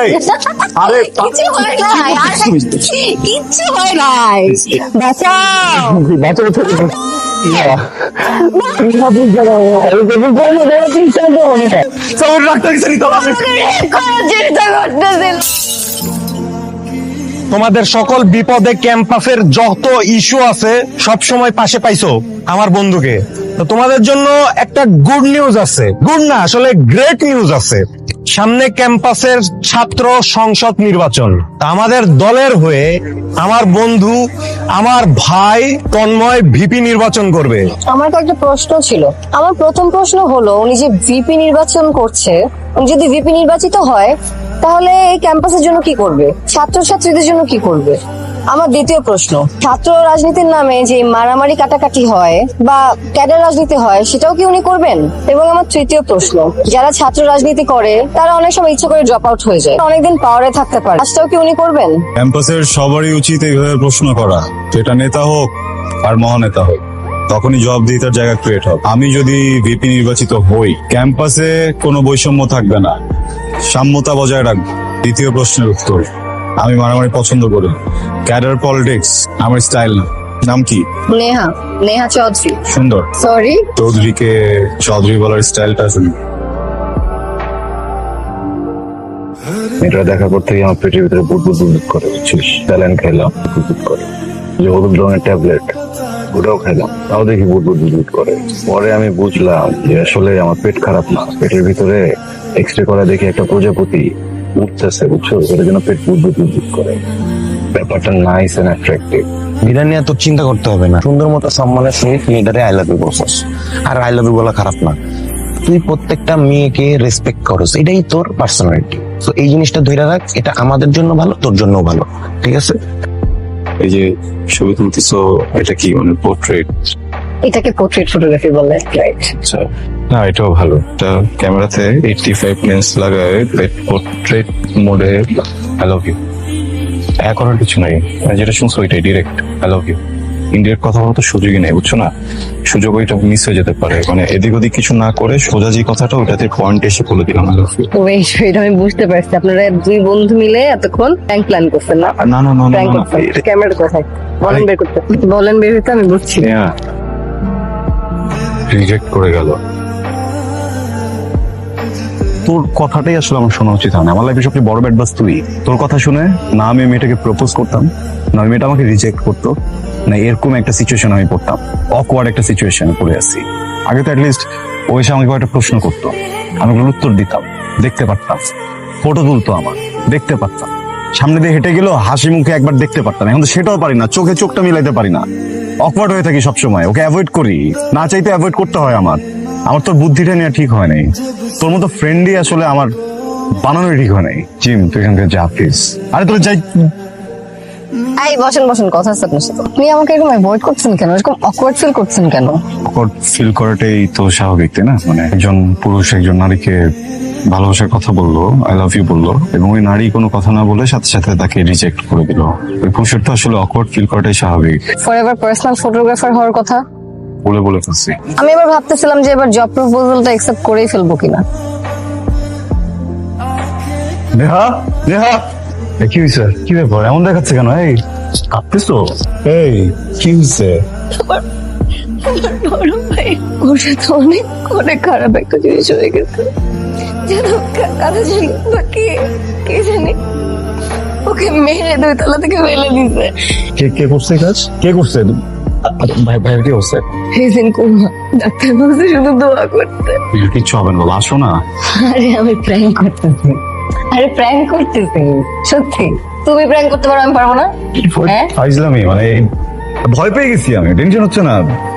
এই আরে কিচ্ছু হয় নাই, কিচ্ছু হয় নাই, বাঁচাও। তোমাদের সকল বিপদে ক্যাম্পাসের যত ইস্যু আছে সব সময় পাশে পাইছো আমার বন্ধুকে। তো তোমাদের জন্য একটা গুড নিউজ আছে, গুড না আসলে গ্রেট নিউজ আছে। সামনে ক্যাম্পাসের ছাত্র সংসদ নির্বাচন। তা আমাদের দলের হয়ে আমার বন্ধু, আমার ভাই তন্ময় ভিপি নির্বাচন করবে। আমার তো একটা প্রশ্ন ছিল। আমার প্রথম প্রশ্ন হলো, উনি যে ভিপি নির্বাচন করছে, উনি যদি ভিপি নির্বাচিত হয় তাহলে এই ক্যাম্পাসের জন্য কি করবে, ছাত্রছাত্রীদের জন্য কি করবে? আমার দ্বিতীয় প্রশ্ন, ছাত্র রাজনীতির নামে যে মারামারি কাটাকাটি হয় বা ক্যাডার রাজনীতি হয় সেটাও কি উনি করবেন? এবং আমার তৃতীয় প্রশ্ন, যারা ছাত্র রাজনীতি করে তারা অনেক সময় ইচ্ছে করে ড্রপ আউট হয়ে যায়, অনেকদিন পাওয়ারে থাকতে পারে, কাজটাও কি উনি করবেন? ক্যাম্পাসের সবারই উচিত এইভাবে প্রশ্ন করা, সেটা নেতা হোক আর মহানেতা হোক, তখনই জবাবদিহিতার জায়গা ক্রিয়েট হবে। আমি যদি ভিপি নির্বাচিত হই, ক্যাম্পাসে কোনো বৈষম্য থাকবে না, সাম্যতা বজায় রাখবে। দ্বিতীয় প্রশ্নের উত্তর, আমি মারামারি পছন্দ করি, ক্যাডার পলিটিক্স আমার স্টাইল না। নাম কি? নেহা, নেহা চৌধুরী। সুন্দর। সরি, চৌধুরীকে চৌধুরী বলার স্টাইলটা আছে। এটা দেখা করতেই আমার পেটের ভিতরে বুদবুদ করে, বুঝছিস? স্যালাইন খাইলাম, বুদবুদ করে। যে হলুদ রঙের ট্যাবলেট, ওটাও খাইলাম, তাও দেখি বুদবুদ করে। পরে আমি বুঝলাম যে আসলে আমার পেট খারাপ না, পেটের ভিতরে এক্স রে করা দেখি একটা প্রজাপতি উঠতেছে, বুঝছো? ওটার জন্য পেট বুদবুদ করে। ব্যাপারটা নাইস এন্ড অ্যাট্রাকটিভ। এটা নিয়ে তোর চিন্তা করতে হবে না। সুন্দর মতো সম্মানের সহিত মেয়েটারে আই লাভ ইউ বলছিস, আর আই লাভ ইউ বলা খারাপ না। তুই প্রত্যেকটা মেয়েকে রেসপেক্ট করস, এটাই তোর পার্সোনালিটি। তো এই জিনিসটা ধরে রাখ, এটা আমাদের জন্য ভালো, তোর জন্য ভালো, ঠিক আছে? এই যে ছবি তুলতেছো, এটা কি মানে পোর্ট্রেট? এটাকে পোর্ট্রেট ফটোগ্রাফি বলে, রাইট? আচ্ছা, না এটাও ভালো। এটা ক্যামেরাতে 85 লেন্স লাগায় পোর্ট্রেট মোডে আই লাভ ইউ। করার কিছু নাই, যেটা শুনছো ওইটাই direct I love you. Indirect কথা বলতে সুযোগই নেই, বুঝছো না? সুযোগ ওইটা মিস হয়ে যেতে পারে, মানে এদিক ওদিক কিছু না করে সোজা যে কথাটা ওইটাতে পয়েন্ট এসে বলে দিলাম আই লাভ ইউ। ওয়েট, আমি বুঝতে পারছি আপনারা দুই বন্ধু মিলে এতক্ষণ প্র্যাঙ্ক প্ল্যান করছেন না? না না না প্র্যাঙ্ক করছেন। ক্যামেরাটা কোথায়? বলেন বের করতে, বলেন বের হতে, আমি বুঝছি। রিজেক্ট করে গেল। তোর কথাটাই আসলে আমার শোনা উচিত হয় না। আমার লাইফে সবচেয়ে বড় ব্যাড বাস তুই। তোর কথা শুনে না আমি মেয়েটাকে প্রপোজ করতাম, না ওই মেয়েটা আমাকে রিজেক্ট করতো, না এরকম একটা সিচুয়েশন আমি পড়তাম, অকওয়ার্ড একটা সিচুয়েশনে পড়ে আছি। আগে তো অ্যাটলিস্ট ও এসে আমাকে একটা প্রশ্ন করতো, আমি ওগুলোর উত্তর দিতাম, দেখতে পারতাম, ফটো তুলতো আমার, দেখতে পারতাম, সামনে দিয়ে হেঁটে গেল হাসি মুখে একবার দেখতে পারতাম। এখন তো সেটাও পারি না, চোখে চোখটা মিলাইতে পারি না, অকওয়ার্ড হয়ে থাকি সবসময়, ওকে অ্যাভয়েড করি, না চাইতে অ্যাভয়েড করতে হয় আমার। তোর বুদ্ধিটা নেওয়া ঠিক হয় নাই, তোর মতো ফ্রেন্ডই আসলে আমার বানানো ঠিক হয় নাই। জিম, তুই এখান থেকে যা প্লিজ। আরে তোর যাই। এই বসেন বসেন, কথা আছে আপনার সাথে। আপনি আমাকে এরকম অ্যাভয়েড করছেন কেন, এরকম অকওয়ার্ড ফিল করছেন কেন? অকওয়ার্ড ফিল করাটাই তো স্বাভাবিক, তাই না? মানে একজন পুরুষ একজন নারীকে ভালোবাসার কথা বললো, আই লাভ ইউ বললো, এবং ওই নারী কোনো কথা না বলে সাথে সাথে তাকে রিজেক্ট করে দিল। ওই পুরুষের তো আসলে অকওয়ার্ড ফিল করাটাই স্বাভাবিক। ফরএভার পার্সোনাল ফটোগ্রাফার হওয়ার কথা বলে ফেলছি। আমি এবার ভাবতেছিলাম যে এবার জব প্রপোজালটা অ্যাকসেপ্ট করেই ফেলবো কিনা। নেহা, নেহা, কি হয়েছে? কি ব্যাপার এমন দেখাচ্ছে কেন? এই কাঁপতেছো? এই কি হয়েছে? বড় ভাই ওর সাথে অনেক অনেক খারাপ একটা জিনিস হয়ে গেছে, যেন কারা জানি বা কে জানি ওকে মেরে 2 তলা থেকে ফেলে দিছে। কে করছে কাজ? কে করছে? ভাই কে করছে? হেজেন কোমা, ডাক্তার বলছে শুধু দোয়া করতে। কিচ্ছু হবে না, আসো না। আরে আমি প্র্যাঙ্ক করতেছি, আরে প্র্যাঙ্ক করতেছি সত্যি। তুমি প্র্যাঙ্ক করতে পারো, আমি পারবো না? হ্যাঁ ফাইজলামি, মানে ভয় পেয়ে গেছি আমি, টেনশন হচ্ছে না?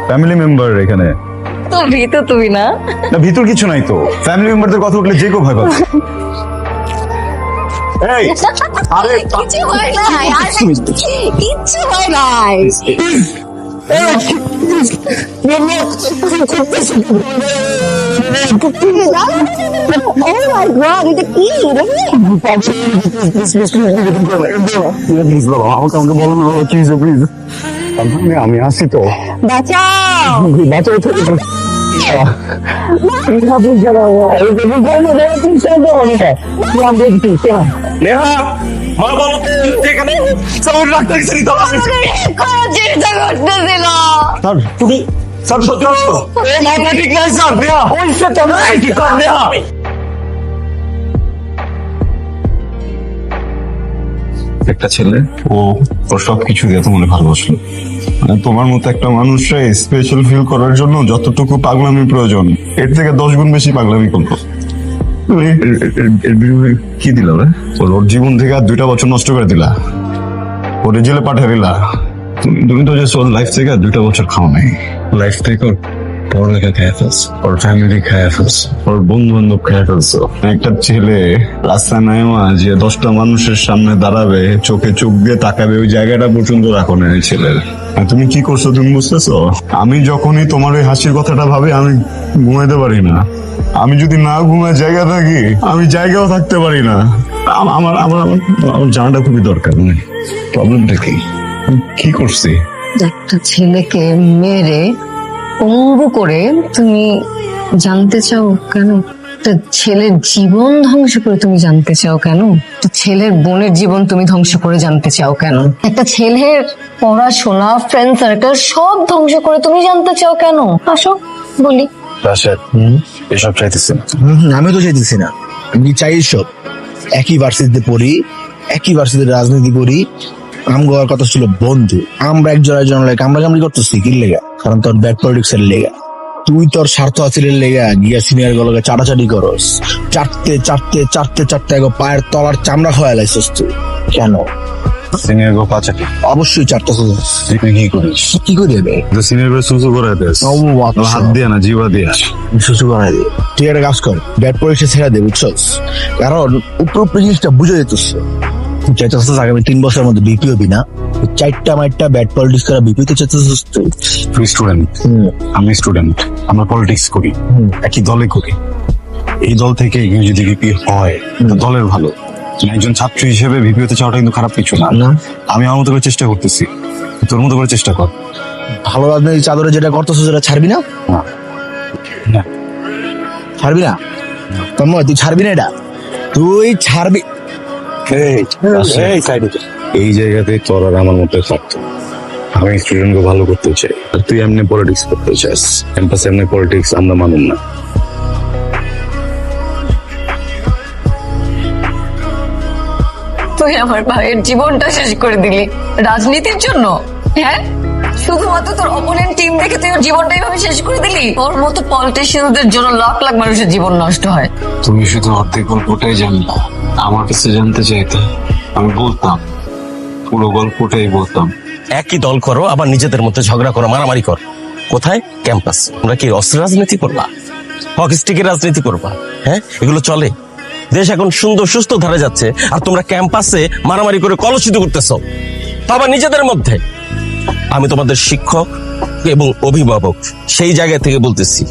ফ্যামিলি মেম্বার এখানে তো ভিতর তুমি না? না, ভিতর কিছু নাই তো, ফ্যামিলি মেম্বারদের কথা উঠলে যে কেউ ভয় পাবে। এই আরে কিছু হয় নাই, কিচ্ছু হয় নাই। Oh my God, এটা কি? আমাকে বলো না কি হয়েছে প্লিজ। আমি আসি তো, বাঁচাও। বাঁচাও। নেহা মা বলো তো, এখানে সব রাখতে গেছিলি তো চিন্তা করতেছিল। স্যার তুমি স্যার সত্যি বলছো মাথা ঠিক নাই স্যার নেহা হইছে তো নাই ঠিক কর নেহা একটা ছেলে ওর সবকিছু দিয়ে তো মনে ভালোবাসলো, মানে তোমার মতো একটা মানুষকে স্পেশাল ফিল করার জন্য যতটুকু পাগলামি প্রয়োজন এর থেকে 10 গুণ বেশি পাগলামি করবো। এর বিনিময়ে কি দিল রে? ওর জীবন থেকে আর 2টা বছর নষ্ট করে দিলা, ওরে জেলে পাঠিয়ে দিলা। তুমি তো যে ওর লাইফ থেকে আর 2টা বছর খাও নাই, লাইফ থেকে ওর পড়ালেখা খেয়ে ফেলছো, ওর ফ্যামিলি খেয়ে ফেলছো, ওর বন্ধু বান্ধব খেয়ে ফেলছো। একটা ছেলে রাস্তায় নামা যে 10টা মানুষের সামনে দাঁড়াবে, চোখে চোখ দিয়ে তাকাবে, ওই জায়গাটা পর্যন্ত রাখো না এই ছেলের। আর তুমি কি করছো তুমি বুঝতেছো? আমি যখনই তোমার ওই হাসির কথাটা ভাবি আমি ঘুমাইতে পারি না। আমি যদি না ঘুমায় জায়গা থাকি আমি জায়গাও থাকতে পারি না। আমার আমার আমার আমার জানাটা খুবই দরকার। প্রবলেমটা কি? আমি কি করছি? একটা ছেলেকে মেরে পঙ্গু করে তুমি জানতে চাও কেন? একটা ছেলের জীবন ধ্বংস করে তুমি জানতে চাও কেন? একটা ছেলের বোনের জীবন তুমি ধ্বংস করে জানতে চাও কেন? একটা ছেলের পড়াশোনা, ফ্রেন্ড সার্কেল সব ধ্বংস করে তুমি জানতে চাও কেন? আসো বলি। রাশেদ এসব চাইতেছি না। আমি তো চাইতেছি না, আমি চাই সব একই ভার্সিটিতে পড়ি, একই ভার্সিটিতে রাজনীতি করি। আমগোয়ার কথা ছিল বন্ধু, আমরা একজন লাগে কামড়ি করতেছি কি লেগা? কারণ তোর ব্যাড পলিটিক্স এর লেগা। তুই তোর স্বার্থ হাসিলের লেগা গিয়া সিনিয়র গুলোকে চাটাচাটি করস, চাটতে চাটতে চাটতে চাটতে একো পায়ের তলার চামড়া খোয়া লাইছিস তুই। কেন? সিনিয়র গো পাচাটি অবশ্যই চাটতেছিস। তুই কি করিস? কি করে দেবে? সিনিয়র গো সুসু করে দেস, হাত দিয়ে না জিবা দিয়ে। সুসু বানাই দে। তুই একটা কাজ কর, ব্যাড পলিটিক্স ছেড়ে দে, বুঝছস? কারণ উপর জিনিসটা বুঝে যেতেছ। তুই চাইতেছিস আগামী 3 বছরের মধ্যে বিপি হবি না? 4টা মাইটটা ব্যাড পলিটিক্স করে বিপি তো চাইতেছিস তুই। তুই স্টুডেন্ট, আমি স্টুডেন্ট, আমরা পলিটিক্স করি, একই দলে করি। এই দল থেকে যদি ভিপি হয় তো দলের ভালো। একজন ছাত্র হিসেবে ভিপি হতে চাওয়াটা কিন্তু খারাপ কিছু না। আমি আমার মতো করে চেষ্টা করতেছি, তোর মতো করে চেষ্টা কর। ভালো রাজনীতি চাদরে যেটা করতেছিস সেটা ছাড়বি না? না ছাড়বি না? তন্ময় তুই ছাড়বি না? এটা তুই ছাড়বি? এই জায়গাতে তোর আর আমার মধ্যে থাকতো। আমি স্টুডেন্টকে ভালো করতে চাই, আর তুই এমনি পলিটিক্স করতে চাস। ক্যাম্পাসে এমনি পলিটিক্স আমরা মানুন না। তুই আমার ভাইয়ের জীবনটা শেষ করে দিলি রাজনীতির জন্য। হ্যাঁ, শুধুমাত্র তোর অপোনেন্ট টিম দেখে তুই ওর জীবনটা এইভাবে শেষ করে দিলি। ওর মতো পলিটিশিয়ানদের জন্য লাখ লাখ মানুষের জীবন নষ্ট হয়। তুমি শুধু অর্ধেক গল্পটাই জানলা, আমার কাছে জানতে চাইতে আমি বলতাম, পুরো গল্পটাই বলতাম। একই দল করো, আবার নিজেদের মধ্যে ঝগড়া করো, মারামারি করো। কোথায়? ক্যাম্পাস। তোমরা কি অস্ত্র রাজনীতি করবা? হকি স্টিকের রাজনীতি করবা? হ্যাঁ, এগুলো চলে? দেশ এখন সুন্দর সুস্থ ধারে যাচ্ছে, আর তোমরা ক্যাম্পাসে মারামারি করে কলুষিত করতেছো, তা আবার নিজেদের মধ্যে। আমি তোমাদের শিক্ষক এবং অভিভাবক, সেই জায়গা থেকে বলতেছি,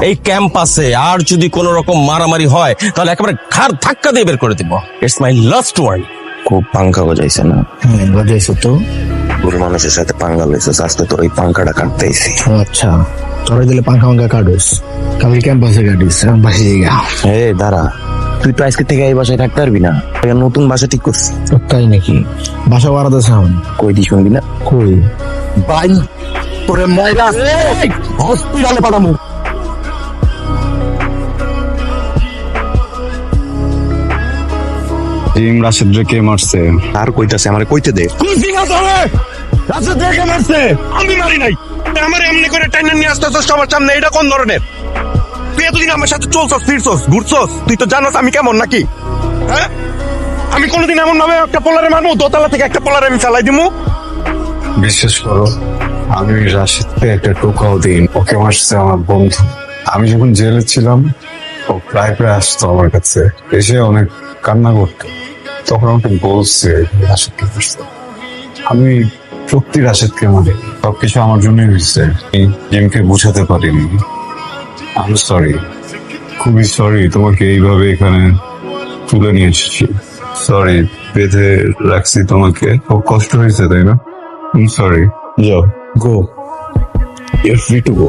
এই ক্যাম্পাসে আর যদি কোনো রকম মারামারি হয় তাহলে একেবারে ঘাড় ধাক্কা দিয়ে বের করে দিব। It's my last warning. খুব পাঙ্খা বাজাইছে না? হ্যাঁ বাজাইছো তো। ভুল মানুষের সাথে পাঙ্গা লইছে, আজকে তোর এই পাঙ্খাটা কাটতে আইছি। আচ্ছা, তোরা দিলে পাঙ্খা কাটুস, কালকে ক্যাম্পাসে কাটিস, এখন বাসে গা। দাঁড়া, তুই তো আজকে থেকে এই বাসায় থাকতে পারবি না। একটা নতুন বাসা ঠিক করছি। তাই নাকি? বাসা বাড়াতে চান? কই দি শুনবি না? কই বাই তোরে ময়রা হসপিটালে পাঠামু। টিম রাশেদ কে মারছে? আর কইতাছে আমারে কইতে দে। রাজা দেখে মারছে, আমি মারি নাই। আমার এমনি করে টাইনা নিয়ে আসতেছ সবার সামনে, এটা কোন ধরনের? তুই এতদিন আমার সাথে চলছস, ফিরছস, ঘুরছস, তুই তো জানোস আমি কেমন নাকি? হ্যাঁ, আমি কোনোদিন এমন ভাবে একটা পোলারে মারবো, দোতলা থেকে একটা পোলারে আমি চালাই দিমু? বিশ্বাস করো, আমি রাশিদকে একটা টোকাও দিই। ওকে মারছে আমার বন্ধু। আমি যখন জেলে ছিলাম ও প্রায় আসতো আমার কাছে, এসে অনেক কান্না করতো। তখন আমাকে বলছে রাশিদকে মারছে। আমি সত্যি রাশিদকে মারি, সবকিছু আমার জন্যই হয়েছে। জিমকে বুঝাতে পারিনি। আমি সরি, খুবই সরি তোমাকে এইভাবে এখানে তুলে নিয়ে এসেছি। সরি, বেঁধে রাখছি তোমাকে, খুব কষ্ট হয়েছে তাই না? সরি। যাও, গো, ইউ ফ্রি টু গো।